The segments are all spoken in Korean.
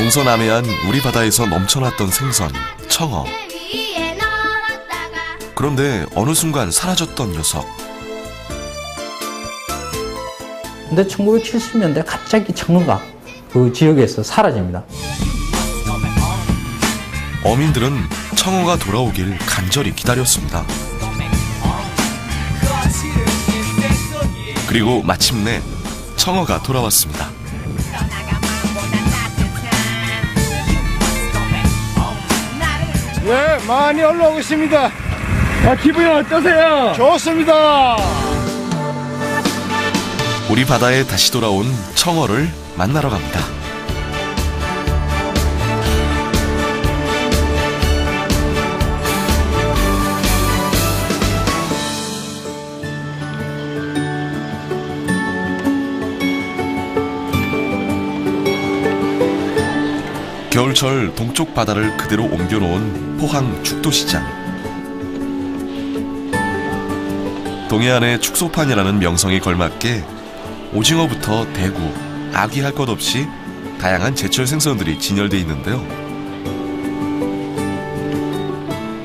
동서남해안 우리 바다에서 넘쳐났던 생선, 청어. 그런데 어느 순간 사라졌던 녀석. 근데 1970년대 갑자기 청어가 그 지역에서 사라집니다. 어민들은 청어가 돌아오길 간절히 기다렸습니다. 그리고 마침내 청어가 돌아왔습니다. 예, 많이 올라오고 있습니다. 기분이 어떠세요? 좋습니다. 우리 바다에 다시 돌아온 청어를 만나러 갑니다. 겨울철 동쪽 바다를 그대로 옮겨놓은 포항 죽도시장. 동해안의 축소판이라는 명성에 걸맞게 오징어부터 대구, 아귀 할 것 없이 다양한 제철 생선들이 진열돼 있는데요.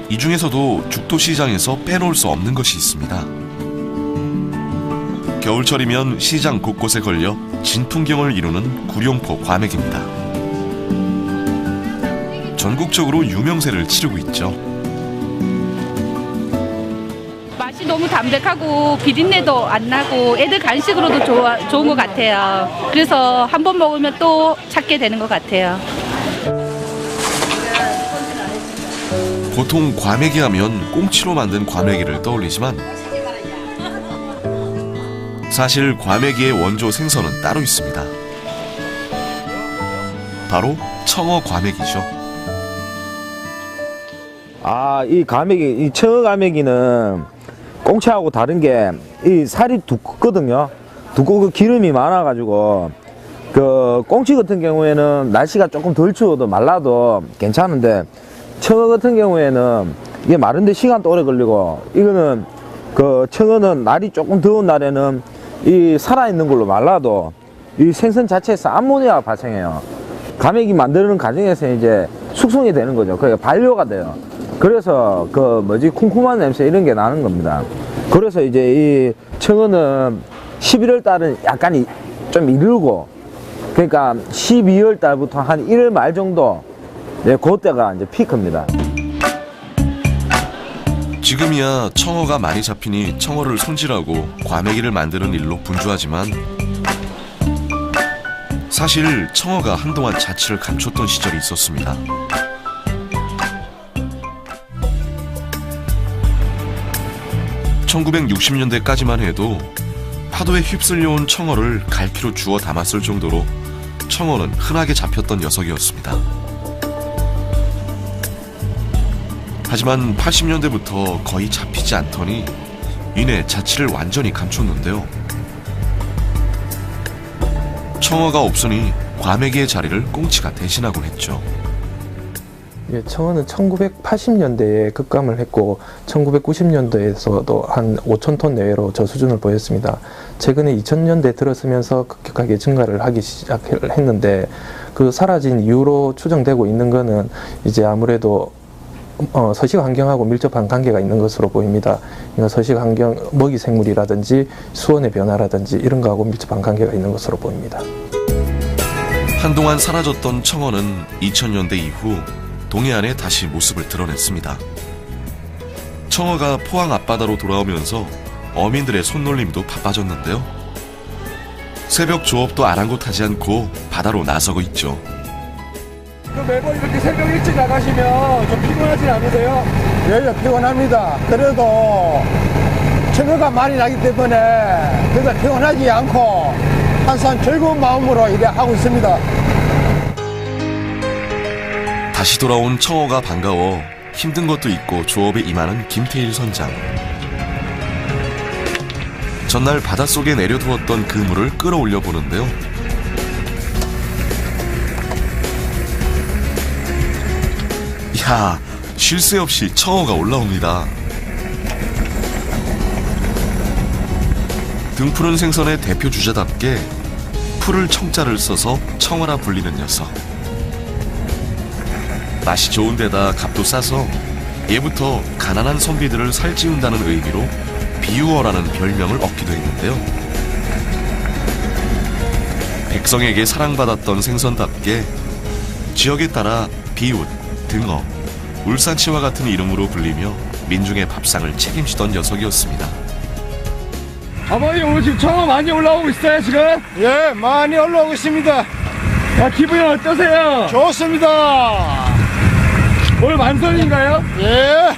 이 중에서도 죽도시장에서 빼놓을 수 없는 것이 있습니다. 겨울철이면 시장 곳곳에 걸려 진풍경을 이루는 구룡포 과메기입니다. 전국적으로 유명세를 치르고 있죠. 맛이 너무 담백하고 비린내도 안 나고 애들 간식으로도 좋은 것 같아요. 그래서 한 번 먹으면 또 찾게 되는 것 같아요. 보통 과메기 하면 꽁치로 만든 과메기를 떠올리지만 사실 과메기의 원조 생선은 따로 있습니다. 바로 청어 과메기죠. 이 가메기, 이 청어 가메기는 꽁치하고 다른 게 이 살이 두껍거든요. 두껍고 기름이 많아가지고 그 꽁치 같은 경우에는 날씨가 조금 덜 추워도 말라도 괜찮은데 청어 같은 경우에는 이게 마른데 시간도 오래 걸리고 이거는 그 청어는 날이 조금 더운 날에는 이 살아있는 걸로 말라도 이 생선 자체에서 암모니아가 발생해요. 가메기 만드는 과정에서 이제 숙성이 되는 거죠. 그러니까 발효가 돼요. 그래서 쿰쿰한 냄새 이런 게 나는 겁니다. 그래서 이제 이 청어는 11월 달은 약간 좀 이르고, 그러니까 12월 달부터 한 1월 말 정도, 네, 그때가 이제 피크입니다. 지금이야 청어가 많이 잡히니 청어를 손질하고 과메기를 만드는 일로 분주하지만 사실 청어가 한동안 자취를 감췄던 시절이 있었습니다. (1960년대까지만) 해도 파도에 휩쓸려온 청어를 갈피로 주워 담았을 정도로 청어는 흔하게 잡혔던 녀석이었습니다. 하지만 80년대부터 거의 잡히지 않더니 이내 자취를 완전히 감췄는데요. 청어가 없으니 과메기의 자리를 꽁치가 대신하곤 했죠. 예, 청어는 1980년대에 급감을 했고 1990년도에서도 한 5,000톤 내외로 저수준을 보였습니다. 최근에 2000년대 들어서면서 급격하게 증가를 하기 시작했는데 그 사라진 이유로 추정되고 있는 것은 이제 아무래도 서식 환경하고 밀접한 관계가 있는 것으로 보입니다. 그러니까 서식 환경, 먹이 생물이라든지 수온의 변화라든지 이런 거하고 밀접한 관계가 있는 것으로 보입니다. 한동안 사라졌던 청어는 2000년대 이후 동해안에 다시 모습을 드러냈습니다. 청어가 포항 앞바다로 돌아오면서 어민들의 손놀림도 바빠졌는데요. 새벽 조업도 아랑곳하지 않고 바다로 나서고 있죠. 매번 이렇게 새벽 일찍 나가시면 좀 피곤하진 않으세요? 예, 피곤합니다. 그래도 청어가 많이 나기 때문에 그래서 피곤하지 않고 항상 즐거운 마음으로 일하고 있습니다. 다시 돌아온 청어가 반가워 힘든 것도 있고 조업에 임하는 김태일 선장. 전날 바닷속에 내려두었던 그물을 끌어올려 보는데요. 이야, 쉴 새 없이 청어가 올라옵니다. 등푸른 생선의 대표 주자답게 풀을 청자를 써서 청어라 불리는 녀석. 맛이 좋은 데다 값도 싸서 예부터 가난한 선비들을 살찌운다는 의미로 비유어라는 별명을 얻기도 했는데요. 백성에게 사랑받았던 생선답게 지역에 따라 비웃, 등어, 울산치와 같은 이름으로 불리며 민중의 밥상을 책임지던 녀석이었습니다. 아버님 오늘 지금 청어 많이 올라오고 있어요 지금? 예, 많이 올라오고 있습니다. 야, 기분이 어떠세요? 좋습니다. 오늘 만선인가요? 예.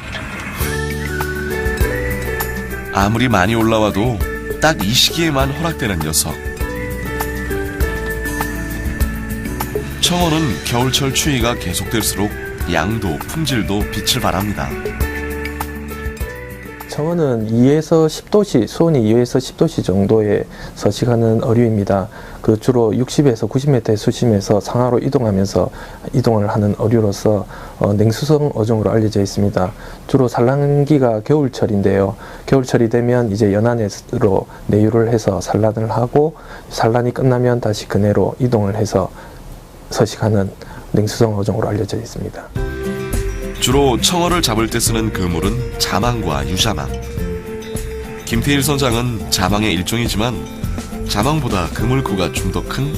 아무리 많이 올라와도 딱 이 시기에만 허락되는 녀석. 청어는 겨울철 추위가 계속될수록 양도 품질도 빛을 발합니다. 청어는 2에서 10도씨, 수온이 2에서 10도씨 정도에 서식하는 어류입니다. 그 주로 60에서 90m의 수심에서 상하로 이동을 하는 어류로서 냉수성 어종으로 알려져 있습니다. 주로 산란기가 겨울철인데요. 겨울철이 되면 이제 연안으로 내유를 해서 산란을 하고 산란이 끝나면 다시 그네로 이동을 해서 서식하는 냉수성 어종으로 알려져 있습니다. 주로 청어를 잡을 때 쓰는 그물은 자망과 유자망. 김태일 선장은 자망의 일종이지만 자망보다 그물구가 좀 더 큰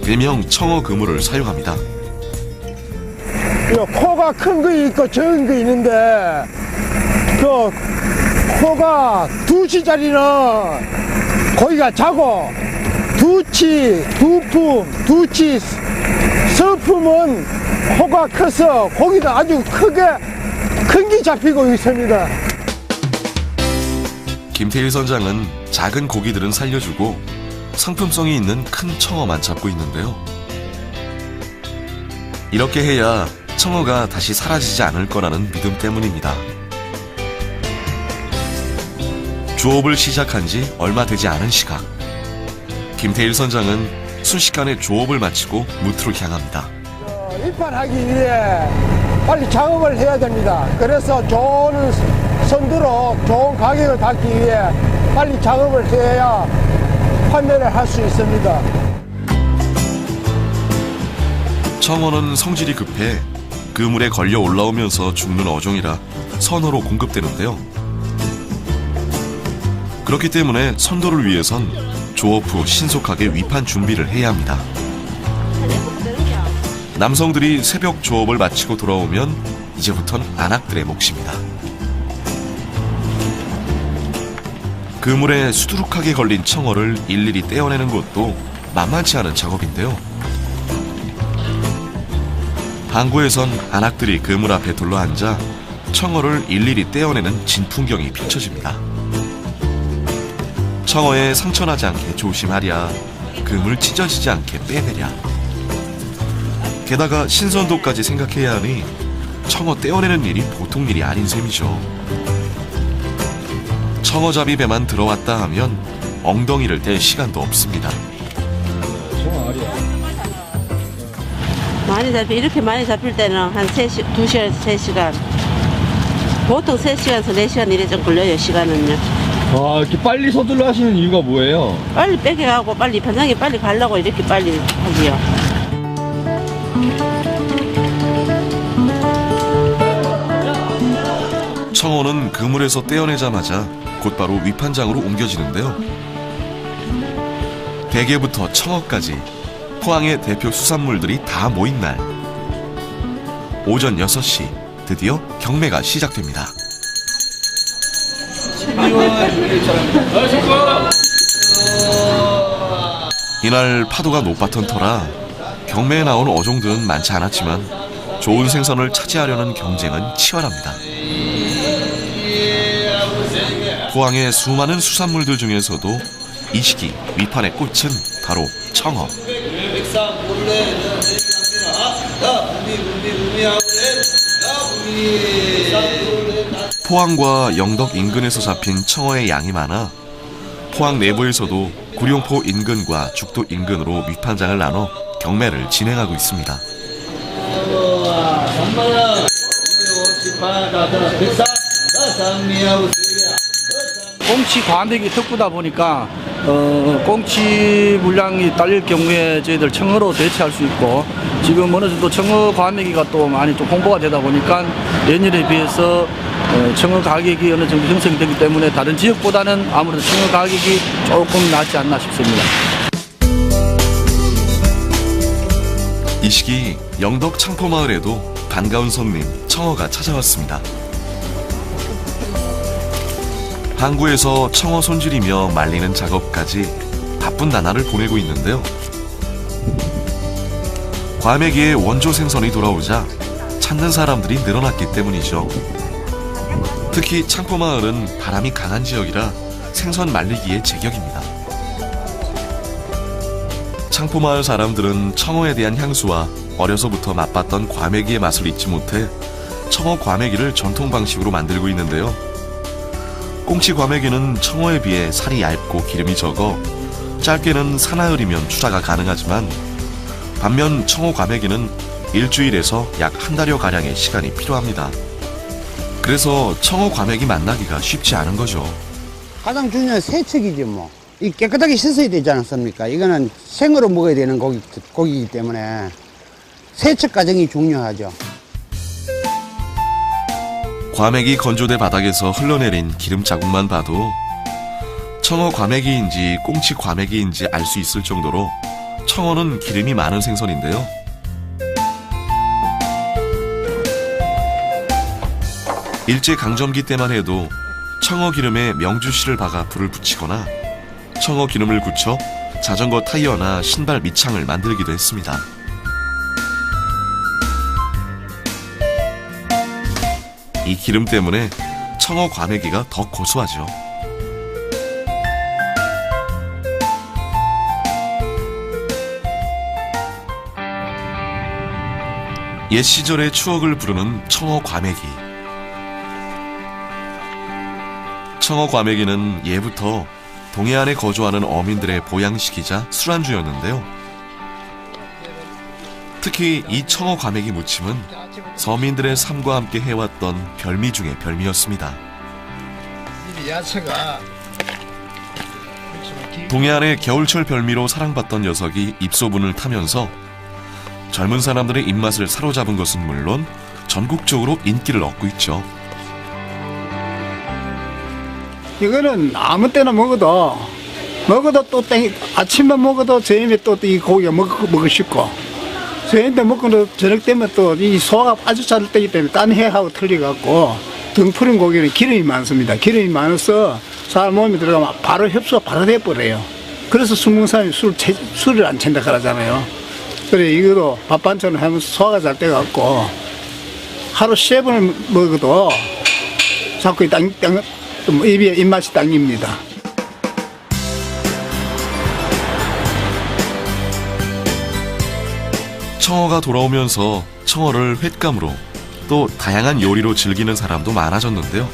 일명 청어 그물을 사용합니다. 코가 큰 거 있고 적은 거 있는데 그 코가 2치짜리는 거기가 작고 2치, 2품, 2치 서품은 코가 커서 고기가 아주 크게 큰 게 잡히고 있습니다. 김태일 선장은 작은 고기들은 살려주고 상품성이 있는 큰 청어만 잡고 있는데요. 이렇게 해야 청어가 다시 사라지지 않을 거라는 믿음 때문입니다. 조업을 시작한 지 얼마 되지 않은 시각. 김태일 선장은 순식간에 조업을 마치고 무트로 향합니다. 입판하기 위해 빨리 작업을 해야 됩니다. 그래서 좋은 선두로 좋은 가격을 받기 위해 빨리 작업을 해야 판매를 할 수 있습니다. 청어는 성질이 급해 그물에 걸려 올라오면서 죽는 어종이라 선어로 공급되는데요. 그렇기 때문에 선도를 위해선 조업 후 신속하게 위판 준비를 해야 합니다. 남성들이 새벽 조업을 마치고 돌아오면 이제부턴 안악들의 몫입니다. 그물에 수두룩하게 걸린 청어를 일일이 떼어내는 것도 만만치 않은 작업인데요. 항구에선 안악들이 그물 앞에 둘러앉아 청어를 일일이 떼어내는 진풍경이 펼쳐집니다. 청어에 상처나지 않게 조심하랴, 그물 찢어지지 않게 빼내랴. 게다가 신선도까지 생각해야 하니 청어 떼어내는 일이 보통 일이 아닌 셈이죠. 청어잡이 배만 들어왔다 하면 엉덩이를 뗄 시간도 없습니다. 이렇게 많이 잡힐 때는 한 2시간, 3시간. 보통 3시간에서 4시간 이래 좀 걸려요, 시간은요. 아, 이렇게 빨리 서둘러 하시는 이유가 뭐예요? 빨리 빼게 하고 빨리 반장이 빨리 가려고 이렇게 빨리 하지요. 청어는 그물에서 떼어내자마자 곧바로 위판장으로 옮겨지는데요. 대게부터 청어까지 포항의 대표 수산물들이 다 모인 날, 오전 6시 드디어 경매가 시작됩니다. 이날 파도가 높았던 터라 경매에 나온 어종들은 많지 않았지만 좋은 생선을 차지하려는 경쟁은 치열합니다. 포항의 수많은 수산물들 중에서도 이 시기 위판의 꽃은 바로 청어. 포항과 영덕 인근에서 잡힌 청어의 양이 많아 포항 내부에서도 구룡포 인근과 죽도 인근으로 위판장을 나눠 경매를 진행하고 있습니다. 꽁치 과메기 특구다 보니까 꽁치 물량이 딸릴 경우에 저희들 청어로 대체할 수 있고, 지금 어느 정도 청어 과메기가 또 많이 좀 홍보가 되다 보니까 예년에 비해서 청어 가격이 어느 정도 형성이 되기 때문에 다른 지역보다는 아무래도 청어 가격이 조금 낫지 않나 싶습니다. 이 시기 영덕 창포마을에도 반가운 손님 청어가 찾아왔습니다. 항구에서 청어 손질이며 말리는 작업까지 바쁜 나날을 보내고 있는데요. 과메기의 원조 생선이 돌아오자 찾는 사람들이 늘어났기 때문이죠. 특히 창포마을은 바람이 강한 지역이라 생선 말리기에 제격입니다. 창포마을 사람들은 청어에 대한 향수와 어려서부터 맛봤던 과메기의 맛을 잊지 못해 청어 과메기를 전통 방식으로 만들고 있는데요. 꽁치 과메기는 청어에 비해 살이 얇고 기름이 적어 짧게는 사나흘이면 출하가 가능하지만, 반면 청어 과메기는 일주일에서 약 한 달여 가량의 시간이 필요합니다. 그래서 청어 과메기 만나기가 쉽지 않은 거죠. 가장 중요한 세척이지 뭐. 이 깨끗하게 씻어야 되지 않습니까? 이거는 생으로 먹어야 되는 고기이기 때문에 세척 과정이 중요하죠. 과메기 건조대 바닥에서 흘러내린 기름 자국만 봐도 청어 과메기인지 꽁치 과메기인지 알 수 있을 정도로 청어는 기름이 많은 생선인데요. 일제강점기 때만 해도 청어 기름에 명주실을 박아 불을 붙이거나 청어 기름을 굳혀 자전거 타이어나 신발 밑창을 만들기도 했습니다. 이 기름 때문에 청어 과메기가 더 고소하죠. 옛 시절의 추억을 부르는 청어 과메기. 청어 과메기는 예부터 동해안에 거주하는 어민들의 보양식이자 술안주였는데요. 특히 이 청어 과메기 무침은 서민들의 삶과 함께 해왔던 별미 중의 별미였습니다. 동해안의 겨울철 별미로 사랑받던 녀석이 입소문을 타면서 젊은 사람들의 입맛을 사로잡은 것은 물론 전국적으로 인기를 얻고 있죠. 이거는 아무 때나 먹어도 또 아침만 먹어도 저녁에 또 이 고기가 먹고 싶고, 저녁 때 먹고 저녁 때면 또 이 소화가 아주 잘 되기 때문에 딴 해하고 틀려갖고 등푸른 고기는 기름이 많습니다. 기름이 많아서 사람 몸에 들어가면 바로 흡수가 바로 돼버려요. 그래서 숨은 사람이 술을 안 찬다 그러잖아요. 그래 이거도 밥 반찬을 하면서 소화가 잘 돼갖고 하루 3번을 먹어도 자꾸 입에 입맛이 당깁니다. 청어가 돌아오면서 청어를 횟감으로 또 다양한 요리로 즐기는 사람도 많아졌는데요.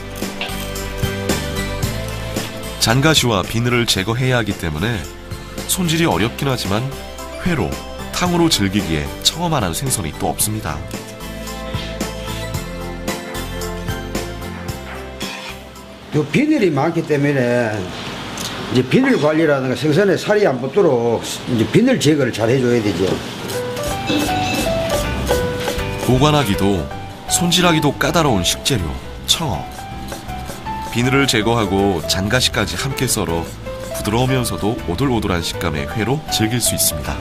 잔가시와 비늘을 제거해야 하기 때문에 손질이 어렵긴 하지만 회로, 탕으로 즐기기에 청어만한 생선이 또 없습니다. 요 비늘이 많기 때문에 이제 비늘 관리라든가 생선에 살이 안 붙도록 이제 비늘 제거를 잘 해줘야 되죠. 보관하기도 손질하기도 까다로운 식재료 청어. 비늘을 제거하고 잔가시까지 함께 썰어 부드러우면서도 오돌오돌한 식감의 회로 즐길 수 있습니다.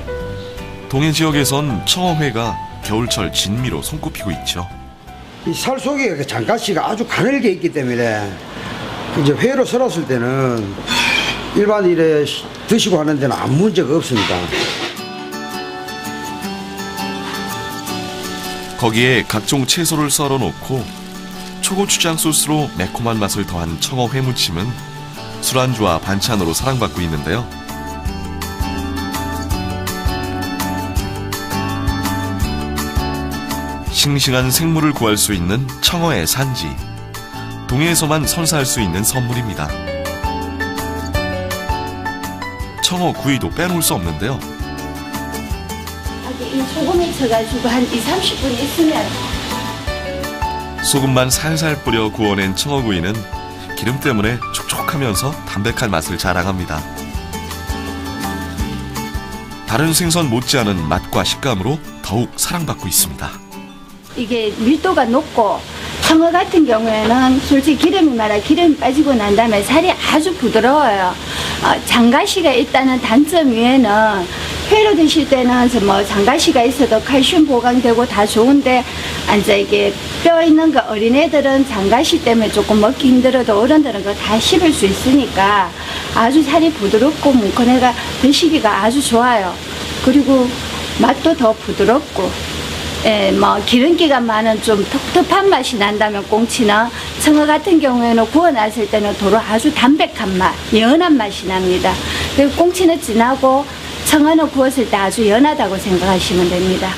동해 지역에선 청어회가 겨울철 진미로 손꼽히고 있죠. 이 살 속에 잔가시가 아주 가늘게 있기 때문에 이제 회로 썰었을 때는 일반 일에 드시고 하는 데는 아무 문제가 없습니다. 거기에 각종 채소를 썰어 놓고 초고추장 소스로 매콤한 맛을 더한 청어 회무침은 술안주와 반찬으로 사랑받고 있는데요. 싱싱한 생물을 구할 수 있는 청어의 산지. 동해에서만 선사할 수 있는 선물입니다. 청어 구이도 빼놓을 수 없는데요. 이 소금에 쳐가지고 한 20-30분 있으면 소금만 살살 뿌려 구워낸 청어구이는 기름 때문에 촉촉하면서 담백한 맛을 자랑합니다. 다른 생선 못지않은 맛과 식감으로 더욱 사랑받고 있습니다. 이게 밀도가 높고 청어 같은 경우에는 솔직히 기름이 빠지고 난 다음에 살이 아주 부드러워요. 장가시가 있다는 단점 위에는 회로 드실 때는 뭐 장가시가 있어도 칼슘 보강되고 다 좋은데 이제 이게 뼈 있는 거 어린애들은 장가시 때문에 조금 먹기 힘들어도 어른들은 그거 다 씹을 수 있으니까 아주 살이 부드럽고 뭉컨해가 드시기가 아주 좋아요. 그리고 맛도 더 부드럽고 뭐 기름기가 많은 좀 텁텁한 맛이 난다면 꽁치는 청어 같은 경우에는 구워놨을 때는 도로 아주 담백한 맛, 연한 맛이 납니다. 그리고 꽁치는 진하고 청어는 구웠을 때 아주 연하다고 생각하시면 됩니다.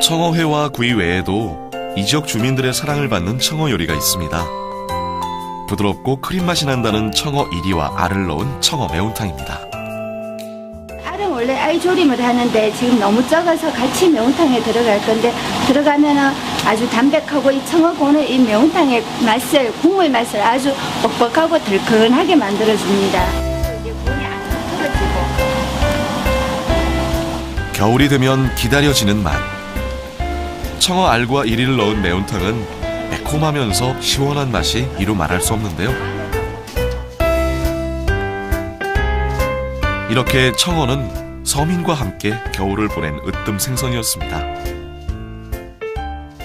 청어회와 구이 외에도 이 지역 주민들의 사랑을 받는 청어 요리가 있습니다. 부드럽고 크림 맛이 난다는 청어 이리와 알을 넣은 청어 매운탕입니다. 알은 원래 알조림을 하는데 지금 너무 적어서 같이 매운탕에 들어갈 건데 들어가면은 아주 담백하고 이 청어고는 이 매운탕의 맛을, 국물 맛을 아주 뻑뻑하고 들큰하게 만들어줍니다. 이게 분이 안 떨어지고. 겨울이 되면 기다려지는 맛. 청어 알과 이리를 넣은 매운탕은 매콤하면서 시원한 맛이 이루 말할 수 없는데요. 이렇게 청어는 서민과 함께 겨울을 보낸 으뜸 생선이었습니다.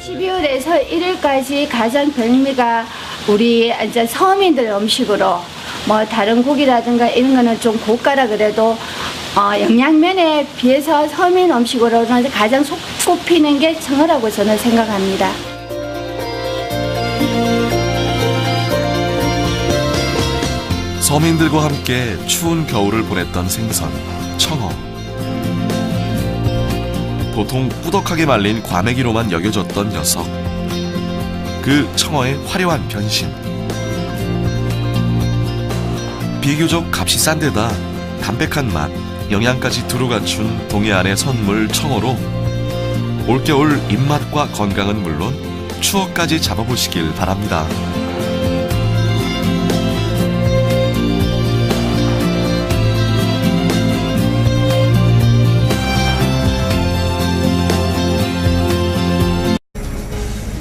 12월에서 1월까지 가장 별미가 우리 이제 서민들 음식으로 뭐 다른 고기라든가 이런 거는 좀 고가라 그래도 영양면에 비해서 서민 음식으로는 가장 손꼽히는 게 청어라고 저는 생각합니다. 서민들과 함께 추운 겨울을 보냈던 생선, 청어. 보통 꾸덕하게 말린 과메기로만 여겨졌던 녀석. 그 청어의 화려한 변신. 비교적 값이 싼 데다 담백한 맛, 영양까지 두루 갖춘 동해안의 선물 청어로 올겨울 입맛과 건강은 물론 추억까지 잡아보시길 바랍니다.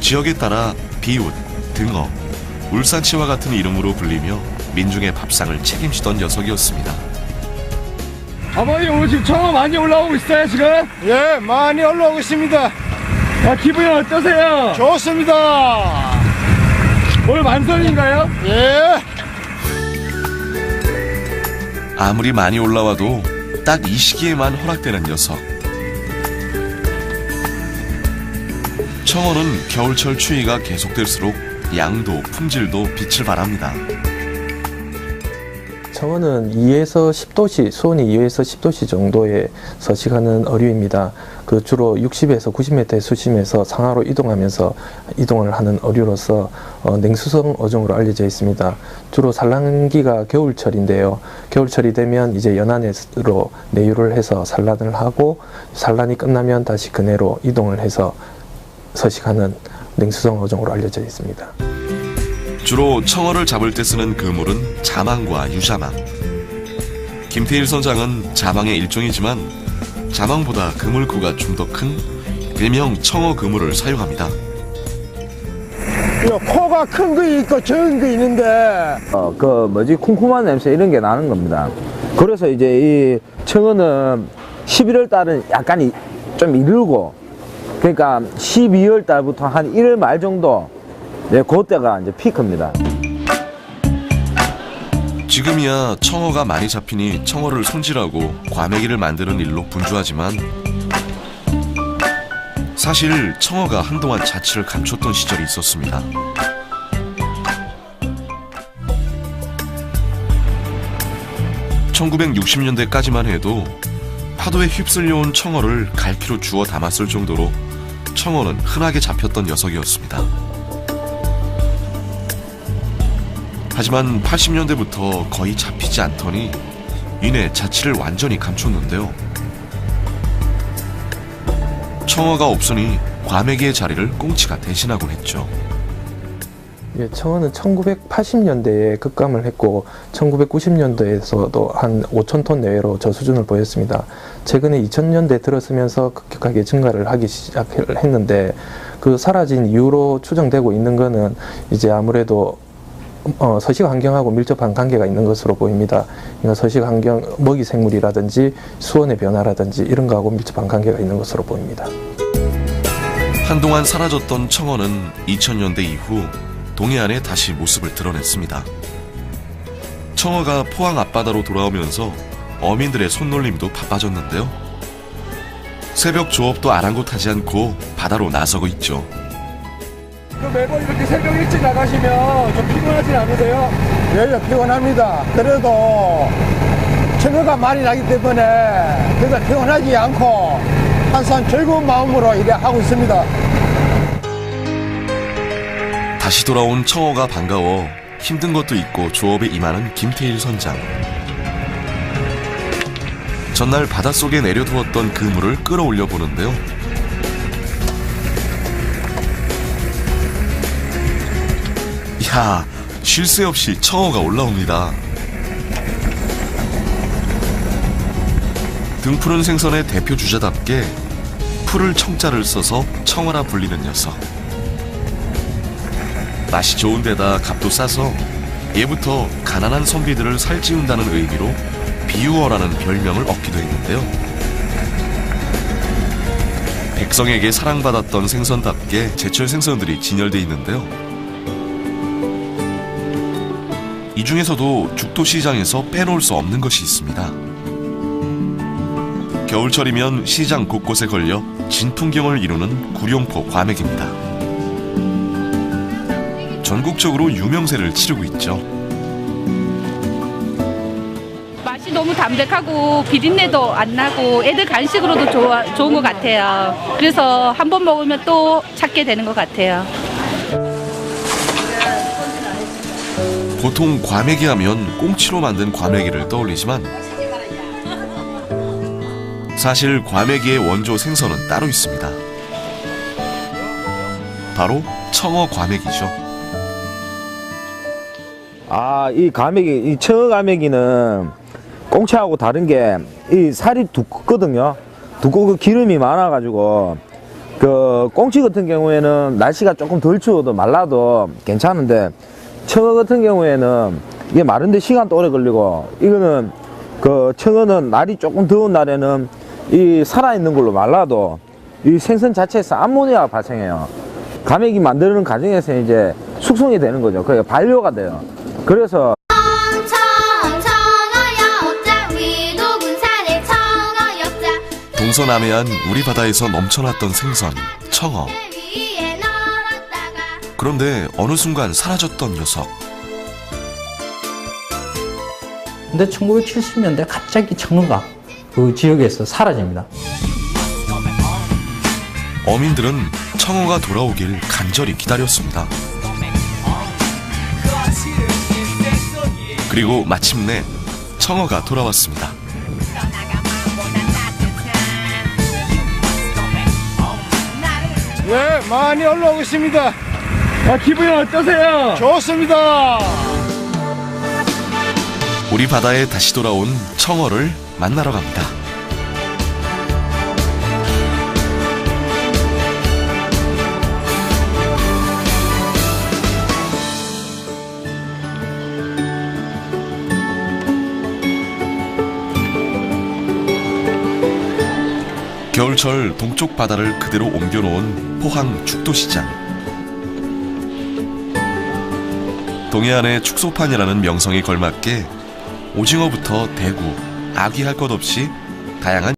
지역에 따라 비웃, 등어, 울산치와 같은 이름으로 불리며 민중의 밥상을 책임지던 녀석이었습니다. 아버님 오늘 지금 청어 많이 올라오고 있어요 지금? 예, 많이 올라오고 있습니다. 기분이 어떠세요? 좋습니다. 오늘 만선인가요? 예. 아무리 많이 올라와도 딱 이 시기에만 허락되는 녀석. 청어는 겨울철 추위가 계속될수록 양도 품질도 빛을 발합니다. 청어는 2에서 10도씨, 수온이 2에서 10도씨 정도에 서식하는 어류입니다. 그 주로 60에서 90m의 수심에서 상하로 이동을 하는 어류로서 냉수성 어종으로 알려져 있습니다. 주로 산란기가 겨울철인데요. 겨울철이 되면 이제 연안으로 내유를 해서 산란을 하고 산란이 끝나면 다시 그네로 이동을 해서 서식하는 냉수성 어종으로 알려져 있습니다. 주로 청어를 잡을 때 쓰는 그물은 자망과 유자망. 김태일 선장은 자망의 일종이지만 자망보다 그물구가 좀 더 큰 일명 청어 그물을 사용합니다. 코가 큰 거 있고 적은 거 있는데 쿰쿰한 냄새 이런 게 나는 겁니다. 그래서 이제 이 청어는 11월 달은 약간 좀 이르고 그러니까 12월 달부터 한 1월 말 정도 그때가 이제 피크입니다. 지금이야 청어가 많이 잡히니 청어를 손질하고 과메기를 만드는 일로 분주하지만 사실 청어가 한동안 자취를 감췄던 시절이 있었습니다. (1960년대까지만) 해도 파도에 휩쓸려온 청어를 갈피로 주워 담았을 정도로 청어는 흔하게 잡혔던 녀석이었습니다. 하지만 80년대부터 거의 잡히지 않더니 이내 자취를 완전히 감췄는데요. 청어가 없으니 과메기의 자리를 꽁치가 대신하곤 했죠. 예, 청어는 1980년대에 급감을 했고 1990년도에서도 한 5,000톤 내외로 저수준을 보였습니다. 최근에 2000년대 들어서면서 급격하게 증가를 하기 시작했는데 그 사라진 이유로 추정되고 있는 것은 이제 아무래도 서식 환경하고 밀접한 관계가 있는 것으로 보입니다. 그러니까 서식 환경, 먹이 생물이라든지 수온의 변화라든지 이런 거하고 밀접한 관계가 있는 것으로 보입니다. 한동안 사라졌던 청어는 2000년대 이후 동해안에 다시 모습을 드러냈습니다. 청어가 포항 앞바다로 돌아오면서 어민들의 손놀림도 바빠졌는데요. 새벽 조업도 아랑곳하지 않고 바다로 나서고 있죠. 매번 이렇게 새벽 일찍 나가시면 좀 피곤하진 않으세요? 예, 피곤합니다. 그래도 청어가 많이 나기 때문에 그래서 피곤하지 않고 항상 즐거운 마음으로 일을 하고 있습니다. 다시 돌아온 청어가 반가워 힘든 것도 있고 조업에 임하는 김태일 선장. 전날 바닷속에 내려두었던 그물을 끌어올려 보는데요. 이야, 쉴 새 없이 청어가 올라옵니다. 등푸른 생선의 대표 주자답게 풀을 청자를 써서 청어라 불리는 녀석. 맛이 좋은 데다 값도 싸서 예부터 가난한 선비들을 살찌운다는 의미로 비유어라는 별명을 얻기도 했는데요. 백성에게 사랑받았던 생선답게 제철 생선들이 진열돼 있는데요. 이 중에서도 죽도시장에서 빼놓을 수 없는 것이 있습니다. 겨울철이면 시장 곳곳에 걸려 진풍경을 이루는 구룡포 과메기입니다. 전국적으로 유명세를 치르고 있죠. 맛이 너무 담백하고 비린내도 안 나고 애들 간식으로도 좋은 것 같아요. 그래서 한 번 먹으면 또 찾게 되는 것 같아요. 보통 과메기 하면 꽁치로 만든 과메기를 떠올리지만 사실 과메기의 원조 생선은 따로 있습니다. 바로 청어 과메기죠. 이 가메기, 이 청어 가메기는 꽁치하고 다른 게 이 살이 두껍거든요. 두껍고 기름이 많아가지고 그 꽁치 같은 경우에는 날씨가 조금 덜 추워도 말라도 괜찮은데 청어 같은 경우에는 이게 마른데 시간도 오래 걸리고 이거는 그 청어는 날이 조금 더운 날에는 이 살아있는 걸로 말라도 이 생선 자체에서 암모니아가 발생해요. 가메기 만드는 과정에서 이제 숙성이 되는 거죠. 그게 발효가 돼요. 그래서 동서남해안 우리 바다에서 넘쳐났던 생선, 청어. 그런데 어느 순간 사라졌던 녀석. 근데 1970년대 갑자기 청어가 그 지역에서 사라집니다. 어민들은 청어가 돌아오길 간절히 기다렸습니다. 그리고 마침내 청어가 돌아왔습니다. 예, 많이 올라오고 있습니다. 기분이 어떠세요? 좋습니다. 우리 바다에 다시 돌아온 청어를 만나러 갑니다. 겨울철 동쪽 바다를 그대로 옮겨놓은 포항 죽도시장. 동해안의 축소판이라는 명성에 걸맞게 오징어부터 대구, 아귀 할 것 없이 다양한